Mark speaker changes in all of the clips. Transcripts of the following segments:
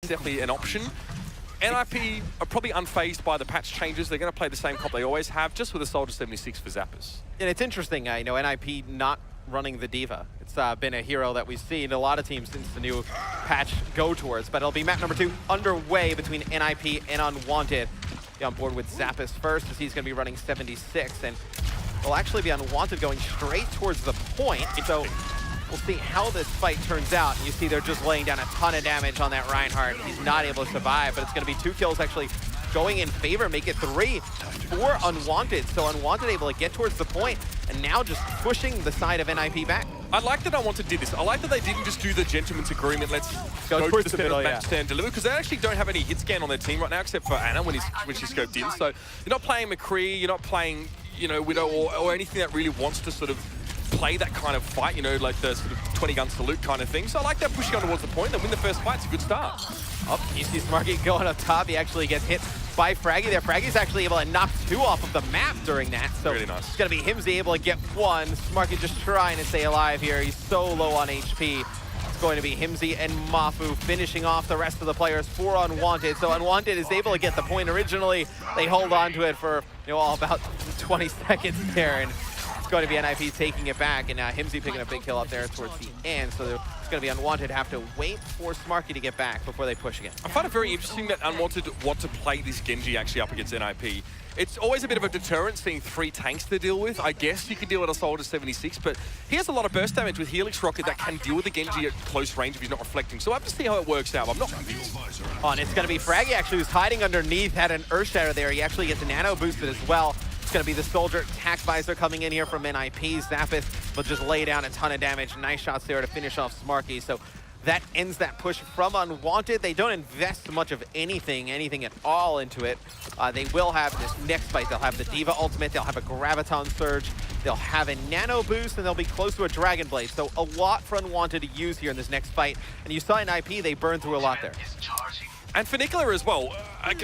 Speaker 1: definitely an option. NIP are probably unfazed by the patch changes. They're going to play the same comp they always have, just with a Soldier 76 for Zappers.
Speaker 2: And it's interesting, NIP not running the D.Va. It's been a hero that we've seen a lot of teams since the new patch go towards. But it'll be map number 2 underway between NIP and Unwanted. Be on board with Zappos first, as he's going to be running 76. And it'll actually be Unwanted going straight towards the point. So we'll see how this fight turns out. And you see they're just laying down a ton of damage on that Reinhardt. He's not able to survive, but it's going to be 2 kills actually going in favor, make it 3 for Unwanted. So Unwanted able to get towards the point, and now just pushing the side of NIP back.
Speaker 1: I like that Unwanted did this. I like that they didn't just do the gentleman's agreement, let's go to the middle, match stand deliver, because they actually don't have any hit scan on their team right now, except for Anna when she's scoped in. So you're not playing McCree, you're not playing, Widow or anything that really wants to sort of play that kind of fight, like the sort of 20-gun salute kind of thing. So I like that pushing on towards the point. They win the first fight. It's a good start.
Speaker 2: Oh, you see Smarky going up top. He actually gets hit by Fraggy there. Fraggy's actually able to knock 2 off of the map during that. So
Speaker 1: really nice.
Speaker 2: It's going to be Himsy able to get 1. Smarky just trying to stay alive here. He's so low on HP. It's going to be Himsy and Mafu finishing off the rest of the players for Unwanted. So Unwanted is able to get the point originally. They hold on to it for all about 20 seconds there. And it's going to be NIP taking it back. And now Himsy picking a big kill up there towards the end. So it's going to be Unwanted have to wait for Smarky to get back before they push again.
Speaker 1: I find it very interesting that Unwanted want to play this Genji actually up against NIP. It's always a bit of a deterrent seeing 3 tanks to deal with. I guess you can deal with a Soldier 76, but he has a lot of burst damage with Helix Rocket that can deal with the Genji at close range if he's not reflecting. So I have to see how it works out. I'm not convinced.
Speaker 2: And it's going to be Fraggy actually who's hiding underneath, had an Earth Shatter there. He actually gets a nano boosted as well. It's going to be the Soldier attack visor coming in here from NIP. Zappos will just lay down a ton of damage. Nice shots there to finish off Smarky. So that ends that push from Unwanted. They don't invest much of anything at all into it. They will have this next fight. They'll have the D.Va ultimate. They'll have a Graviton Surge. They'll have a Nano Boost, and they'll be close to a Dragon Blade. So a lot for Unwanted to use here in this next fight. And you saw in IP, they burned through a lot there.
Speaker 1: And for Nicola as well,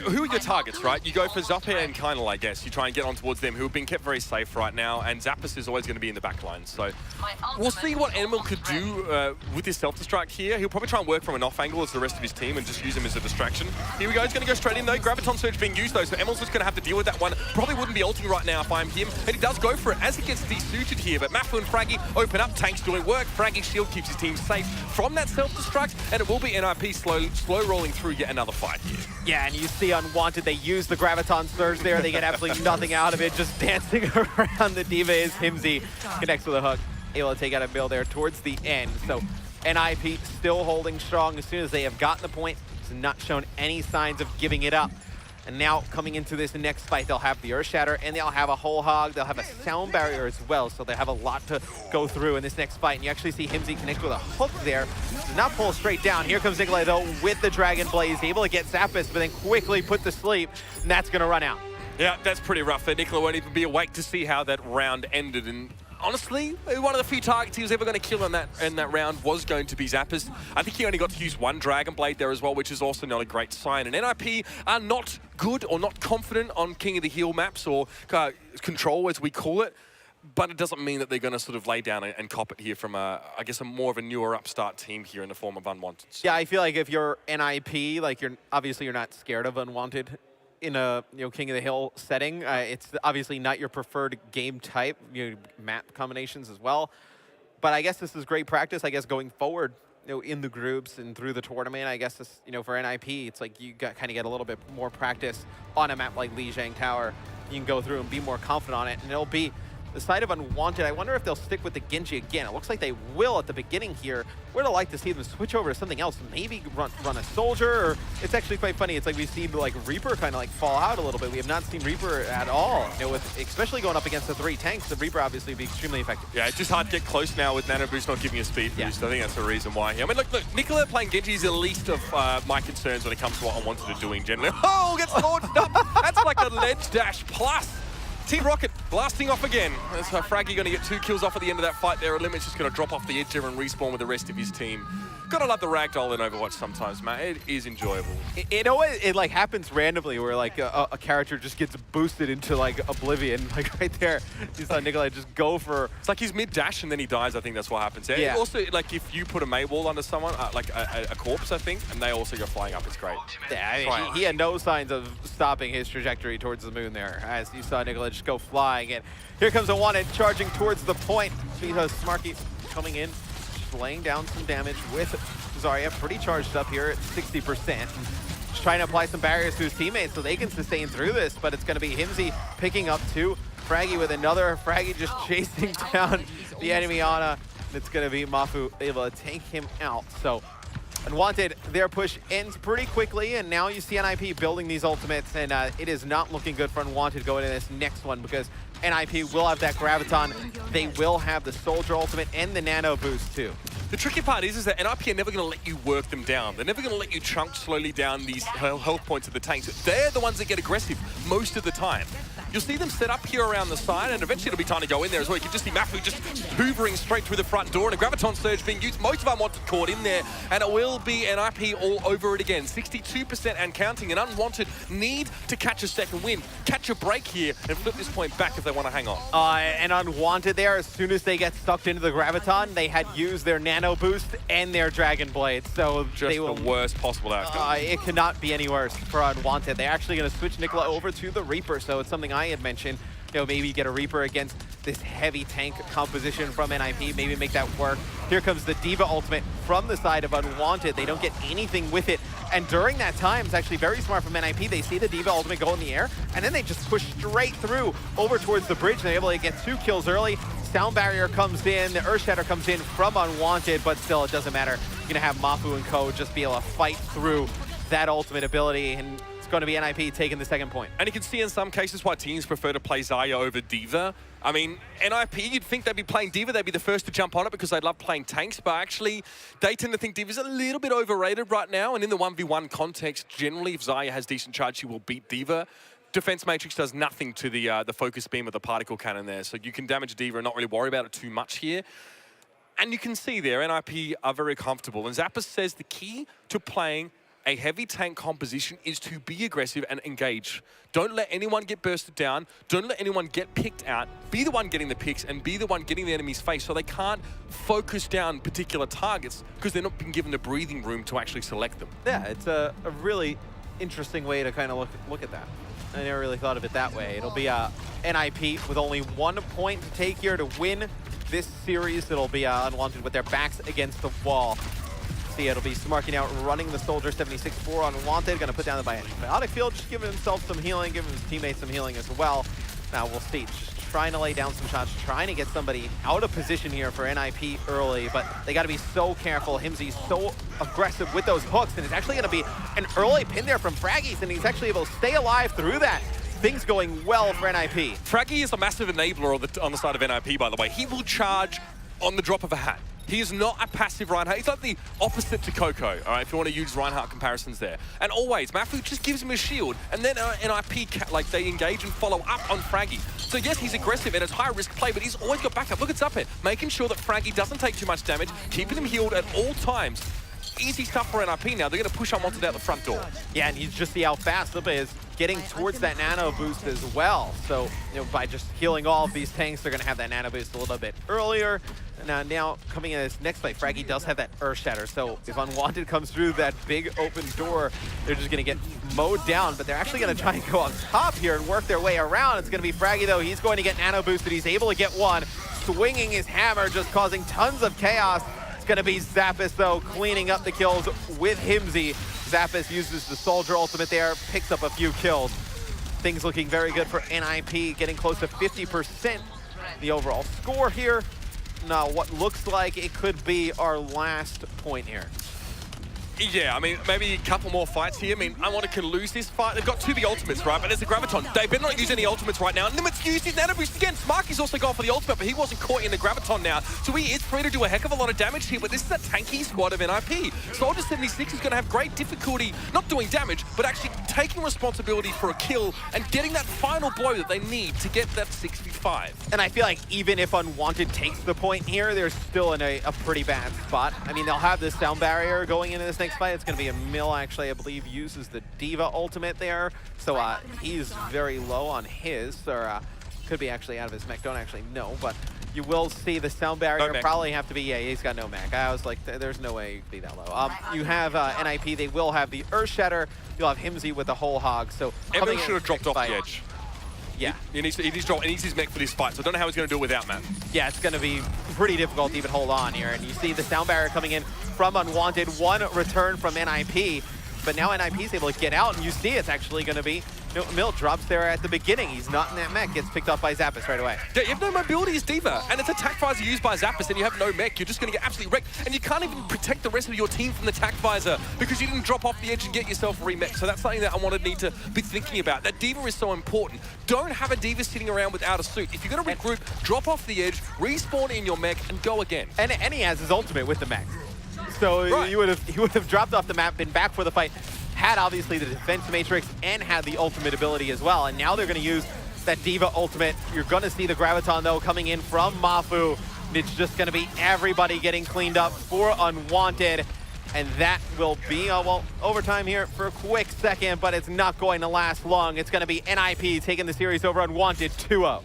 Speaker 1: who are your targets, right? You go for Zappe and Kynal, I guess. You try and get on towards them, who have been kept very safe right now, and Zappos is always going to be in the back line. So we'll see what Animal could do with his self-destruct here. He'll probably try and work from an off angle as the rest of his team and just use him as a distraction. Here we go, he's going to go straight in though. Graviton Surge being used though, so Emel's just going to have to deal with that one. Probably wouldn't be ulting right now if I'm him, and he does go for it as he gets desuited here. But Mafu and Fraggy open up, tanks doing work. Fraggy's shield keeps his team safe from that self-destruct, and it will be NIP slow rolling through yet another fight here.
Speaker 2: Yeah, and you see Unwanted, they use the Graviton Surge there. They get absolutely nothing out of it. Just dancing around the D.Va is Himsy. Connects with a hook. Able to take out a bill there towards the end. So NIP still holding strong as soon as they have gotten the point. Has not shown any signs of giving it up. And now coming into this next fight, they'll have the Earth Shatter and they'll have a Whole Hog. They'll have a Sound Barrier as well. So they have a lot to go through in this next fight. And you actually see Himsy connect with a hook there. Does not pull straight down. Here comes Nikolai though with the Dragon Blaze. Able to get Zappos, but then quickly put to sleep. And that's going to run out.
Speaker 1: Yeah, that's pretty rough there. Nicola won't even be awake to see how that round ended. And honestly, one of the few targets he was ever going to kill in that round was going to be Zappos. I think he only got to use 1 Dragon Blade there as well, which is also not a great sign. And NIP are not good or not confident on King of the Hill maps, or Control as we call it. But it doesn't mean that they're going to sort of lay down and cop it here from, I guess, a more of a newer upstart team here in the form of Unwanted. So.
Speaker 2: Yeah, I feel like if you're NIP, like you're not scared of Unwanted in a King of the Hill setting. It's obviously not your preferred game type, map combinations as well. But I guess this is great practice, I guess, going forward, in the groups and through the tournament. I guess this, for NIP, it's like you kind of get a little bit more practice on a map like Lijiang Tower. You can go through and be more confident on it, and it'll be the side of Unwanted. I wonder if they'll stick with the Genji again. It looks like they will at the beginning here. Would have liked to see them switch over to something else. Maybe run a Soldier, or it's actually quite funny. It's like we've seen like Reaper kind of like fall out a little bit. We have not seen Reaper at all. With especially going up against the 3 tanks, the Reaper obviously would be extremely effective.
Speaker 1: Yeah, it's just hard to get close now with Nano Boost not giving a speed boost. I think that's the reason why. I mean, look, Nicola playing Genji is the least of my concerns when it comes to what Unwanted are doing generally. Oh, gets launched up. That's like a ledge dash plus Team Rocket blasting off again. That's Fraggy going to get 2 kills off at the end of that fight there. Limit's just going to drop off the edge there and respawn with the rest of his team. Gotta love the ragdoll in Overwatch sometimes, man. It is enjoyable.
Speaker 2: It always like happens randomly where like a character just gets boosted into like oblivion, like right there. You saw Nikolai just go for.
Speaker 1: It's like he's mid dash and then he dies. I think that's what happens.
Speaker 2: Yeah.
Speaker 1: Also, like if you put a May wall under someone, like a corpse, I think, and they also go flying up. It's great.
Speaker 2: Yeah, I mean, he had no signs of stopping his trajectory towards the moon there, as you saw Nikolai just go flying. And here comes Unwanted charging towards the point. Because Smarky coming in, just laying down some damage with Zarya, pretty charged up here at 60%. Just trying to apply some barriers to his teammates so they can sustain through this, but it's going to be Himsy picking up 2. Fraggy with another. Fraggy just chasing down the enemy Ana. It's going to be Mafu able to take him out. So Unwanted, their push ends pretty quickly, and now you see NIP building these ultimates, and it is not looking good for Unwanted going into this next one because NIP will have that Graviton. They will have the Soldier ultimate and the Nano boost too.
Speaker 1: The tricky part is that NIP are never going to let you work them down. They're never going to let you chunk slowly down these health points of the tanks. They're the ones that get aggressive most of the time. You'll see them set up here around the side, and eventually it'll be time to go in there as well. You can just see Mafu just hoovering straight through the front door, and a Graviton Surge being used. Most of Unwanted caught in there, and it will be NIP all over it again. 62% and counting, and Unwanted need to catch a second win, catch a break here, and flip this point back if they want to hang on.
Speaker 2: And Unwanted there, as soon as they get sucked into the Graviton, they had used their Nano boost and their Dragon Blade, so
Speaker 1: just
Speaker 2: they will,
Speaker 1: the worst possible outcome.
Speaker 2: It cannot be any worse for Unwanted. They're actually going to switch Nicola over to the Reaper, so it's something I had mentioned. You know, maybe get a Reaper against this heavy tank composition from NIP, maybe make that work. Here comes the Diva ultimate from the side of Unwanted. They don't get anything with it. And during that time, it's actually very smart from NIP. They see the Diva ultimate go in the air, and then they just push straight through over towards the bridge. They're able to get 2 kills early. Sound Barrier comes in, the Earth Shatter comes in from Unwanted, but still, it doesn't matter. You're gonna have Mafu and co just be able to fight through that ultimate ability, and it's going to be NIP taking the second point.
Speaker 1: And you can see in some cases why teams prefer to play Zarya over Diva. I mean, NIP, you'd think they'd be playing Diva, they'd be the first to jump on it because they love playing tanks, but actually, they tend to think Diva's a little bit overrated right now, and in the 1v1 context, generally, if Zarya has decent charge, she will beat Diva. Defense Matrix does nothing to the focus beam of the particle cannon there, so you can damage Diva and not really worry about it too much here. And you can see there, NIP are very comfortable, and Zappos says the key to playing a heavy tank composition is to be aggressive and engage. Don't let anyone get bursted down. Don't let anyone get picked out. Be the one getting the picks and be the one getting the enemy's face so they can't focus down particular targets because they're not being given the breathing room to actually select them.
Speaker 2: Yeah, it's a really interesting way to kind of look at that. I never really thought of it that way. It'll be NIP with only 1 point to take here to win this series. It'll be Unwanted with their backs against the wall. See, it'll be Smarky out running the Soldier 76-4 Unwanted. Going to put down the Biotic Field, just giving himself some healing, giving his teammates some healing as well. Now we'll see. Just trying to lay down some shots, trying to get somebody out of position here for NIP early, but they got to be so careful. Himsy's so aggressive with those hooks, and it's actually going to be an early pin there from Fraggies, and he's actually able to stay alive through that. Things going well for NIP.
Speaker 1: Fraggy is a massive enabler on the side of NIP, by the way. He will charge on the drop of a hat. He is not a passive Reinhardt. He's like the opposite to Coco, all right, if you want to use Reinhardt comparisons there. And always, Mafu just gives him a shield, and then NIP, like, they engage and follow up on Fraggy. So yes, he's aggressive and it's high-risk play, but he's always got backup. Look, it's up here, making sure that Fraggy doesn't take too much damage, keeping him healed at all times. Easy stuff for NIP now. They're going to push Unwanted out the front door. Yeah, and you just see how fast Lipa is getting towards that nano boost as well. So, you know, by just healing all of these tanks, they're going to have that nano boost a little bit earlier. And now coming in this next fight, Fraggy does have that Earth Shatter. So if Unwanted comes through that big open door, they're just going to get mowed down. But they're actually going to try and go on top here and work their way around. It's going to be Fraggy, though. He's going to get nano boosted. He's able to get one, swinging his hammer, just causing tons of chaos. It's going to be Zappos, though, cleaning up the kills with Himsy. Zappos uses the Soldier ultimate there, picks up a few kills. Things looking very good for NIP, getting close to 50% the overall score here. Now, what looks like it could be our last point here. Yeah, I mean, maybe a couple more fights here. I mean, Unwanted can lose this fight. They've got 2 big ultimates, right? But there's a Graviton. They better not use any ultimates right now. Nimitz used his nano boost again. Smarky's also gone for the ultimate, but he wasn't caught in the Graviton now. So he is free to do a heck of a lot of damage here, but this is a tanky squad of NIP. Soldier 76 is going to have great difficulty, not doing damage, but actually taking responsibility for a kill and getting that final blow that they need to get that 65.
Speaker 2: And I feel like even if Unwanted takes the point here, they're still in a pretty bad spot. I mean, they'll have this sound barrier going into this next fight. It's going to be a Mill, actually, I believe, uses the Diva ultimate there. So he's very low on his, or could be actually out of his mech. Don't actually know, but you will see the sound barrier probably have to be, yeah, he's got no mech. I was like, there's no way you could be that low. You have NIP, they will have the Earth Shatter. You'll have Himsy with the whole hog. So
Speaker 1: Emil should have dropped off the edge.
Speaker 2: Yeah.
Speaker 1: He needs his mech for this fight, so I don't know how he's going to do it without, man.
Speaker 2: Yeah, it's going to be pretty difficult to even hold on here. And you see the sound barrier coming in from Unwanted. One return from NIP, but now NIP is able to get out, and you see it's actually going to be... Mill drops there at the beginning. He's not in that mech. Gets picked up by Zappos right away.
Speaker 1: Yeah, you have no mobility as Diva, and it's a tac visor used by Zappos, and you have no mech. You're just going to get absolutely wrecked, and you can't even protect the rest of your team from the tac visor because you didn't drop off the edge and get yourself a remech. So that's something that I need to be thinking about. That Diva is so important. Don't have a Diva sitting around without a suit. If you're going to regroup, drop off the edge, respawn in your mech, and go again.
Speaker 2: And he has his ultimate with the mech. So right. he would have dropped off the map, been back for the fight, had obviously the defense matrix and had the ultimate ability as well. And now they're going to use that Diva ultimate. You're going to see the Graviton, though, coming in from Mafu. It's just going to be everybody getting cleaned up for Unwanted. And that will be, well, overtime here for a quick second, but it's not going to last long. It's going to be NIP taking the series over Unwanted 2-0.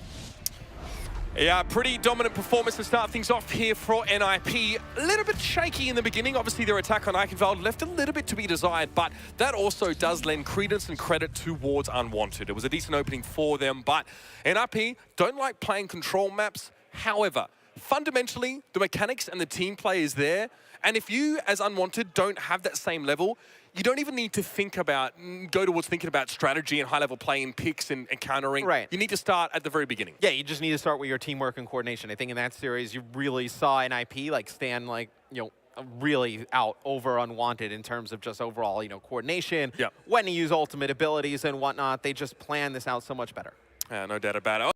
Speaker 1: Yeah, pretty dominant performance to start things off here for NIP. A little bit shaky in the beginning. Obviously, their attack on Eichenwald left a little bit to be desired, but that also does lend credence and credit towards Unwanted. It was a decent opening for them, but NIP don't like playing control maps. However, fundamentally, the mechanics and the team play is there, and if you, as Unwanted, don't have that same level, you don't even need to go towards thinking about strategy and high-level play and picks and countering.
Speaker 2: Right.
Speaker 1: You need to start at the very beginning.
Speaker 2: Yeah, you just need to start with your teamwork and coordination. I think in that series, you really saw NIP stand really out over Unwanted in terms of just overall, coordination.
Speaker 1: Yep.
Speaker 2: When to use ultimate abilities and whatnot. They just plan this out so much better.
Speaker 1: No doubt about it.